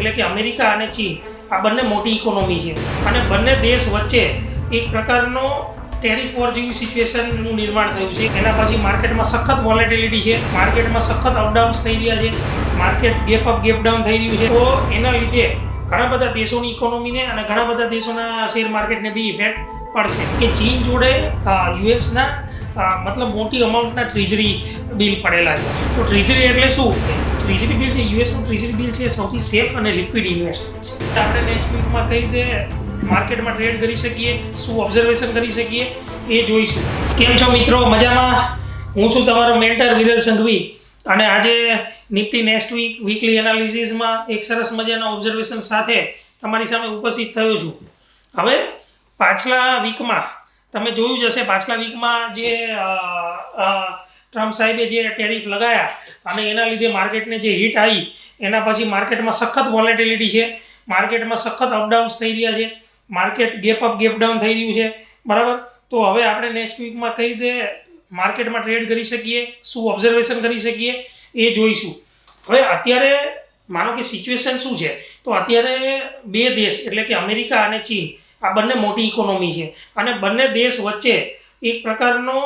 એટલે કે અમેરિકા અને ચીન આ બંને મોટી ઇકોનોમી છે અને બંને દેશ વચ્ચે એક પ્રકારનો ટેરિફ વોર જેવી સિચ્યુએશનનું નિર્માણ થયું છે. એના પછી માર્કેટમાં સખત વોલેટિલિટી છે, માર્કેટમાં સખત અપડાઉન્સ થઈ રહ્યા છે, market gap up gap down થઈ રહ્યું છે. તો એના લીધે ઘણા બધા દેશોની ઇકોનોમીને અને ઘણા બધા દેશોના શેર માર્કેટને બી ઇફેક્ટ પડશે કે ચીન જોડે યુએસના મતલબ મોટી અમાઉન્ટના ટ્રેઝરી બિલ પડેલા છે. તો ટ્રેઝરી એટલે શું? ટ્રેઝરી બિલ છે, યુએસનું ટ્રેઝરી બિલ છે સૌથી સેફ અને લિક્વિડ ઇન્વેસ્ટમેન્ટ છે. આપણે નેક્સ્ટ વીકમાં કઈ રીતે માર્કેટમાં ટ્રેડ કરી શકીએ, શું ઓબ્ઝર્વેશન કરી શકીએ એ જોઈશું. કેમ છો મિત્રો? મજામાં? હું છું તમારો મેન્ટર વિરલ સંઘવી અને આજે નિફ્ટી નેક્સ્ટ વીકલી એનાલિસિસમાં એક સરસ મજાના ઓબ્ઝર્વેશન સાથે તમારી સામે ઉપસ્થિત થયો છું. હવે પાછલા વીકમાં તમે જોયું જ હશે, પાછલા વીકમાં જે ટ્રમ્પ સાહેબે જે ટેરિફ લગાયા અને એના લીધે માર્કેટને જે હિટ આવી, એના પછી માર્કેટમાં સખત વોલેટિલિટી છે, માર્કેટમાં સખત અપડાઉન્સ થઈ રહ્યા છે, market gap up gap down થઈ રહ્યું છે, બરાબર. તો હવે આપણે નેક્સ્ટ વીકમાં કઈ રીતે માર્કેટમાં ટ્રેડ કરી શકીએ, શું ઓબ્ઝર્વેશન કરી શકીએ એ જોઈશું. હવે અત્યારે માનો કે સિચ્યુએશન શું છે, તો અત્યારે બે દેશ એટલે કે અમેરિકા અને ચીન આ બંને મોટી ઇકોનોમી છે અને બંને દેશ વચ્ચે એક પ્રકારનો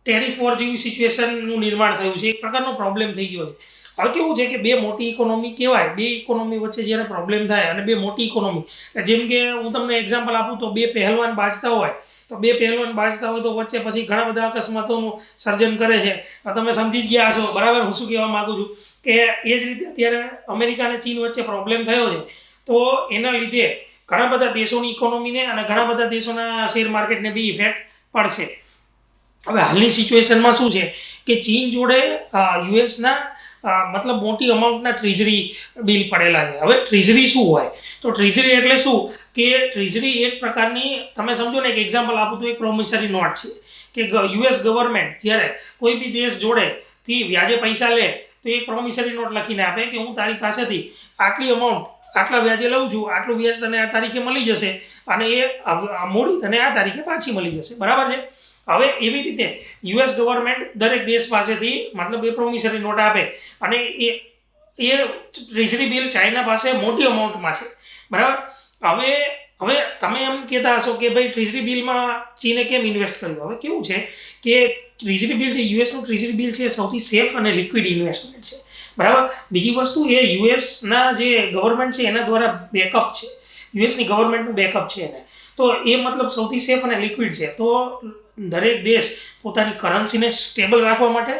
ટેરિફ વોર જેવી સિચ્યુએશનનું નિર્માણ થયું છે, એક પ્રકારનો પ્રોબ્લેમ થઈ ગયો છે. હવે કેવું છે કે બે મોટી ઇકોનોમી કહેવાય, બે ઇકોનોમી વચ્ચે જ્યારે પ્રોબ્લેમ થાય અને બે મોટી ઇકોનોમી, જેમ કે હું તમને એક્ઝામ્પલ આપું તો બે પહેલવાન બાજતા હોય તો વચ્ચે પછી ઘણા બધા અકસ્માતોનું સર્જન કરે છે. તમે સમજી જ ગયા છો, બરાબર, હું શું કહેવા માગું છું કે એ જ રીતે અત્યારે અમેરિકા અને ચીન વચ્ચે પ્રોબ્લેમ થયો છે. તો એના લીધે ઘણા બધા દેશોની ઇકોનોમીને અને ઘણા બધા દેશોના શેર માર્કેટને બી ઇફેક્ટ પડશે. હવે હાલની સિચ્યુએશનમાં શું છે કે ચીન જોડે યુએસના મતલબ મોટી અમાઉન્ટના ટ્રેઝરી બિલ પડેલા છે. હવે ટ્રેઝરી શું હોય? તો ટ્રેઝરી એટલે શું કે ટ્રેઝરી એક પ્રકારની, તમે સમજો ને, એક એક્ઝામ્પલ આપું તો એક પ્રોમિસરી નોટ છે કે યુએસ ગવર્મેન્ટ જ્યારે કોઈ બી દેશ જોડેથી વ્યાજે પૈસા લે તો એક પ્રોમિસરી નોટ લખીને આપે કે હું તારી પાસેથી આટલી અમાઉન્ટ આટલા વ્યાજે લઉં છું, આટલું વ્યાજ તને આ તારીખે મળી જશે અને એ મૂડી તને આ તારીખે પાછી મળી જશે, બરાબર છે. હવે એવી રીતે યુએસ ગવર્મેન્ટ દરેક દેશ પાસેથી મતલબ એ પ્રોમિસરી નોટ આપે અને એ ટ્રેઝરી બિલ ચાઇના પાસે મોટી અમાઉન્ટમાં છે, બરાબર. હવે તમે એમ કહેતા હશો કે ભાઈ ટ્રેઝરી બિલમાં ચીને કેમ ઇન્વેસ્ટ કર્યું? હવે કેવું છે કે ટ્રેઝરી બિલ છે, યુએસનું ટ્રેઝરી બિલ છે સૌથી સેફ અને લિક્વિડ ઇન્વેસ્ટમેન્ટ છે, બરાબર. બીજી વસ્તુ એ યુએસના જે ગવર્મેન્ટ છે એના દ્વારા બેકઅપ છે, યુએસની ગવર્મેન્ટનું બેકઅપ છે એને, તો એ મતલબ સૌથી સેફ અને લિક્વિડ છે. તો દરેક દેશ પોતાની કરન્સીને સ્ટેબલ રાખવા માટે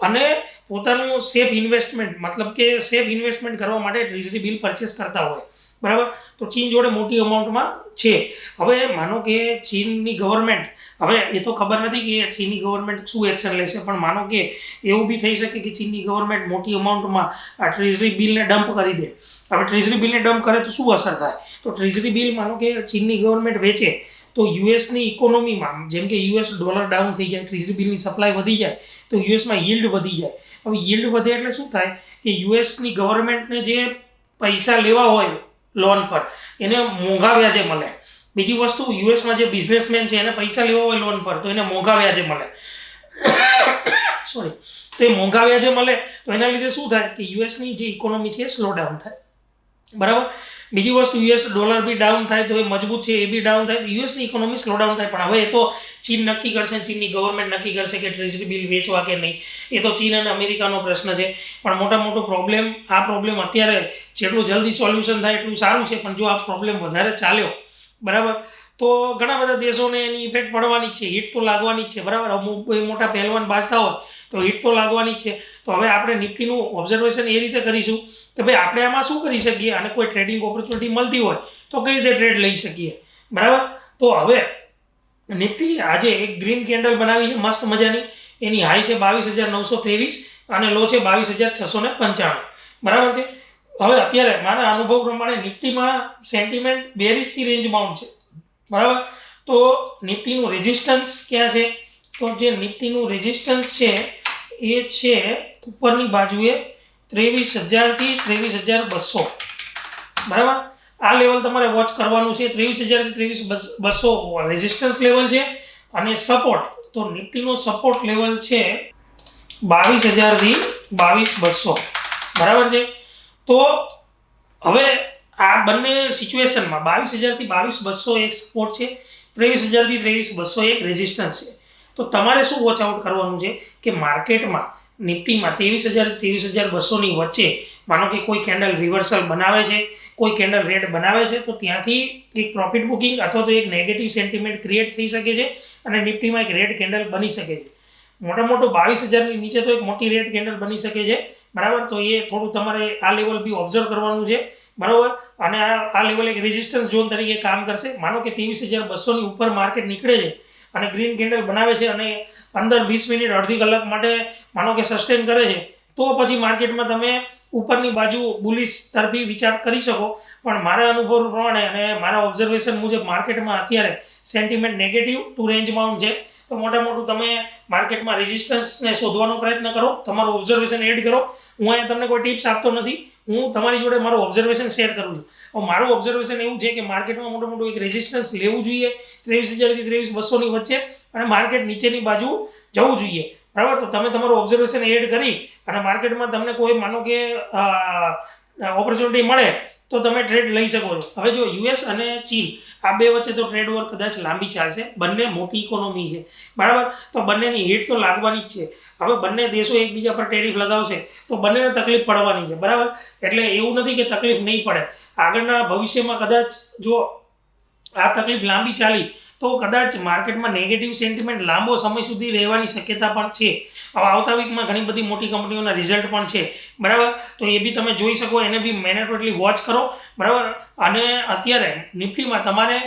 અને પોતાનું સેફ ઇન્વેસ્ટમેન્ટ મતલબ કે સેફ ઇન્વેસ્ટમેન્ટ કરવા માટે ટ્રેઝરી બિલ પરચેસ કરતા હોય, બરાબર. તો ચીન જોડે મોટી અમાઉન્ટમાં છે. હવે માનો કે ચીનની ગવર્મેન્ટ, હવે એ તો ખબર નથી કે ચીનની ગવર્મેન્ટ શું એક્શન લેશે, પણ માનો કે એવું બી થઈ શકે કે ચીનની ગવર્મેન્ટ મોટી અમાઉન્ટમાં આ ટ્રેઝરી બિલને ડમ્પ કરી દે. હવે ટ્રેઝરી બિલને ડમ્પ કરે તો શું અસર થાય? તો ટ્રેઝરી બિલ માનો કે ચીનની ગવર્મેન્ટ વેચે તો યુએસની ઇકોનોમીમાં, જેમ કે યુએસ ડોલર ડાઉન થઈ જાય, ટ્રેઝરી બિલની સપ્લાય વધી જાય તો યુએસમાં યીલ્ડ વધી જાય. હવે યીલ્ડ વધે એટલે શું થાય કે યુએસની ગવર્મેન્ટને જે પૈસા લેવા હોય લોન પર એને મોંઘા વ્યાજે મળે. બીજી વસ્તુ, યુએસમાં જે બિઝનેસમેન છે એને પૈસા લેવા હોય લોન પર તો એને મોંઘા વ્યાજે મળે. સોરી, તો એ મોંઘા વ્યાજે મળે તો એના લીધે શું થાય કે યુએસની જે ઇકોનોમી છે એ સ્લો ડાઉન થાય, બરાબર. બીજી વસ્તુ, યુએસ ડોલર બી ડાઉન થાય તો એ મજબૂત છે, એ બી ડાઉન થાય તો યુએસની ઇકોનોમી સ્લો ડાઉન થાય. પણ હવે એ તો ચીન નક્કી કરશે, ચીનની ગવર્મેન્ટ નક્કી કરશે કે ટ્રેઝરી બિલ વેચવા કે નહીં. એ તો ચીન અને અમેરિકાનો પ્રશ્ન છે. પણ મોટો પ્રોબ્લેમ, આ પ્રોબ્લેમ અત્યારે જેટલું જલ્દી સોલ્યુશન થાય એટલું સારું છે. પણ જો આ પ્રોબ્લેમ વધારે ચાલ્યો, બરાબર, તો ઘણા બધા દેશોને એની ઇફેક્ટ પડવાની જ છે, હિટ તો લાગવાની જ છે, બરાબર. અમુક મોટા પહેલવાન બાજતા હોય તો હિટ તો લાગવાની જ છે. તો હવે આપણે નિફ્ટીનું ઓબ્ઝર્વેશન એ રીતે કરીશું કે ભાઈ આપણે આમાં શું કરી શકીએ અને કોઈ ટ્રેડિંગ ઓપોર્ચ્યુનિટી મળતી હોય તો કઈ રીતે ટ્રેડ લઈ શકીએ, બરાબર. તો હવે નિફ્ટી આજે એક ગ્રીન કેન્ડલ બનાવી છે મસ્ત મજાની. એની હાઈ છે 22,923 અને લો છે 22,695, બરાબર છે. હવે અત્યારે મારા અનુભવ પ્રમાણે નિફ્ટીમાં સેન્ટિમેન્ટ બેરિશથી રેન્જ બાઉન્ડ છે, બરાબર. તો નિફ્ટીનું રેઝિસ્ટન્સ ક્યાં છે? તો જે નિફ્ટીનું રેઝિસ્ટન્સ છે એ છે ઉપરની બાજુએ 23,000 થી 23,200, બરાબર. આ લેવલ તમારે વોચ કરવાનું છે. 23,000 થી 23,200 રેઝિસ્ટન્સ લેવલ છે અને સપોર્ટ, તો નિફ્ટીનો સપોર્ટ લેવલ છે 22,000 થી 22,200, બરાબર છે. તો હવે આ બંને સિચ્યુએશનમાં 22,000 થી 22,200 એક સપોર્ટ છે, 23,000 થી 23,201 રેઝિસ્ટન્સ છે. તો તમારે શું વોચ આઉટ કરવાનું છે કે માર્કેટમાં નિફ્ટીમાં 23,000 થી 23,200 ની વચ્ચે માનો કે કોઈ કેન્ડલ રિવર્સલ બનાવે છે, કોઈ કેન્ડલ રેડ બનાવે છે, તો ત્યાંથી એક પ્રોફિટ બુકિંગ અથવા તો એક નેગેટિવ સેન્ટિમેન્ટ ક્રિએટ થઈ શકે છે અને નિફ્ટીમાં એક રેડ કેન્ડલ બની શકે છે. મોટો 22,000 ની નીચે તો એક મોટી રેડ કેન્ડલ બની શકે છે, બરાબર. તો એ થોડું તમારે આ લેવલ બી ઓબ્ઝર્વ કરવાનું છે, બરાબર. અને આ લેવલ એક રેઝિસ્ટન્સ ઝોન તરીકે કામ કરશે. માનો કે 23,200 ની ઉપર માર્કેટ નીકળે છે અને ગ્રીન કેન્ડલ બનાવે છે અને 15-20 મિનિટ અડધી કલાક માટે માનો કે સસ્ટેન કરે છે, તો પછી માર્કેટમાં તમે ઉપરની બાજુ બુલિશ તરફી વિચાર કરી શકો. પણ મારા અનુભવ પ્રમાણે અને મારા ઓબ્ઝર્વેશન મુજબ માર્કેટમાં અત્યારે sentiment negative to range bound છે. તો મોટું તમે માર્કેટમાં રેઝિસ્ટન્સને શોધવાનો પ્રયત્ન કરો, તમારું ઓબ્ઝર્વેશન એડ કરો. હું અહીંયા તમને કોઈ ટિપ્સ આપતો નથી, હું તમારી જોડે મારું ઓબ્ઝર્વેશન શેર કરું છું. હવે મારું ઓબ્ઝર્વેશન એવું છે કે માર્કેટમાં મોટું એક રેઝિસ્ટન્સ લેવું જોઈએ 23,000 થી 23,200 ની વચ્ચે અને માર્કેટ નીચેની બાજુ જવું જોઈએ, બરાબર. તો તમે તમારું ઓબ્ઝર્વેશન એડ કરી અને માર્કેટમાં તમને કોઈ માનો કે ઓપોર્ચ્યુનિટી મળે તો તમે ટ્રેડ લઈ શકો છો. હવે જો યુએસ અને ચીન આ બે વચ્ચે તો ટ્રેડ વોર કદાચ લાંબી ચાલશે. બંને મોટી ઇકોનોમી છે, બરાબર. તો બંનેની હિટ તો લાગવાની જ છે. હવે બંને દેશો એકબીજા પર ટેરિફ લગાવશે તો બંનેને તકલીફ પડવાની છે, બરાબર. એટલે એવું નથી કે તકલીફ નહીં પડે. આગળના ભવિષ્યમાં કદાચ જો આ તકલીફ લાંબી ચાલી તો કદાચ માર્કેટમાં નેગેટિવ સેન્ટિમેન્ટ લાંબો સમય સુધી રહેવાની શક્યતા પણ છે. હવે આવતા વીકમાં ઘણી બધી મોટી કંપનીઓના રિઝલ્ટ પણ છે, બરાબર. તો એ બી તમે જોઈ શકો, એને બી મેનેટોટલી વોચ કરો, બરાબર. અને અત્યારે નિફ્ટીમાં તમારે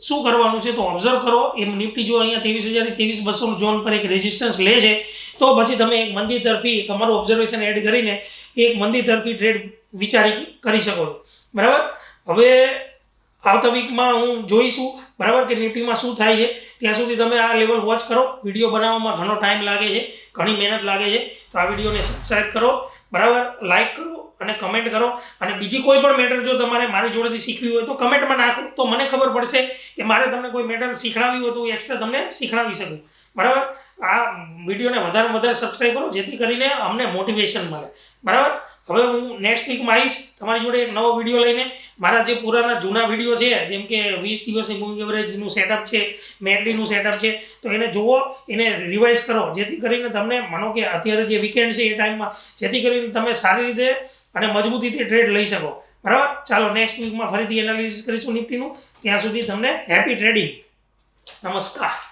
શું કરવાનું છે તો ઓબ્ઝર્વ કરો. એ નિફ્ટી જો અહીંયા 23,000 થી 23,200 ઝોન પર એક રેઝિસ્ટન્સ લે છે તો પછી તમે એક મંદી તરફી તમારું ઓબ્ઝર્વેશન એડ કરીને એક મંદી તરફી ટ્રેડ કરી શકો છો, બરાબર. હવે આવતા વીકમાં હું જોઈશું, બરાબર, કે નિફ્ટીમાં શું થાય છે. ત્યાં સુધી તમે આ લેવલ વોચ કરો. વિડીયો બનાવવામાં ઘણો ટાઈમ લાગે છે, ઘણી મહેનત લાગે છે. તો આ વિડીયોને સબસ્ક્રાઈબ કરો, બરાબર, લાઇક કરો અને કમેન્ટ કરો. અને બીજી કોઈ પણ મેટર જો તમારે મારી જોડેથી શીખવી હોય તો કમેન્ટમાં નાખો, તો મને ખબર પડશે કે મારે તમને કોઈ મેટર શીખડાવી હોય તો હું એક્સ્ટ્રા તમને શીખડાવી શકું, બરાબર. આ વિડીયોને વધારે સબસ્ક્રાઈબ કરો જેથી કરીને અમને મોટિવેશન મળે, બરાબર. હવે હું નેક્સ્ટ વીકમાં આવીશ તમારી જોડે એક નવો વિડીયો લઈને. મારા જે પુરાના જૂના વિડીયો છે, જેમ કે 20 દિવસની મૂવિંગ એવરેજનું સેટઅપ છે, મેકડીનું સેટઅપ છે, તો એને જુઓ, એને રિવાઇઝ કરો જેથી કરીને તમને માનો કે અત્યારે જે વીકેન્ડ છે એ ટાઈમમાં જેથી કરીને તમે સારી રીતે અને મજબૂતીથી ટ્રેડ લઈ શકો, બરાબર. ચાલો નેક્સ્ટ વીકમાં ફરીથી એનાલિસિસ કરીશું નિફ્ટીનું. ત્યાં સુધી તમને હેપી ટ્રેડિંગ. નમસ્કાર.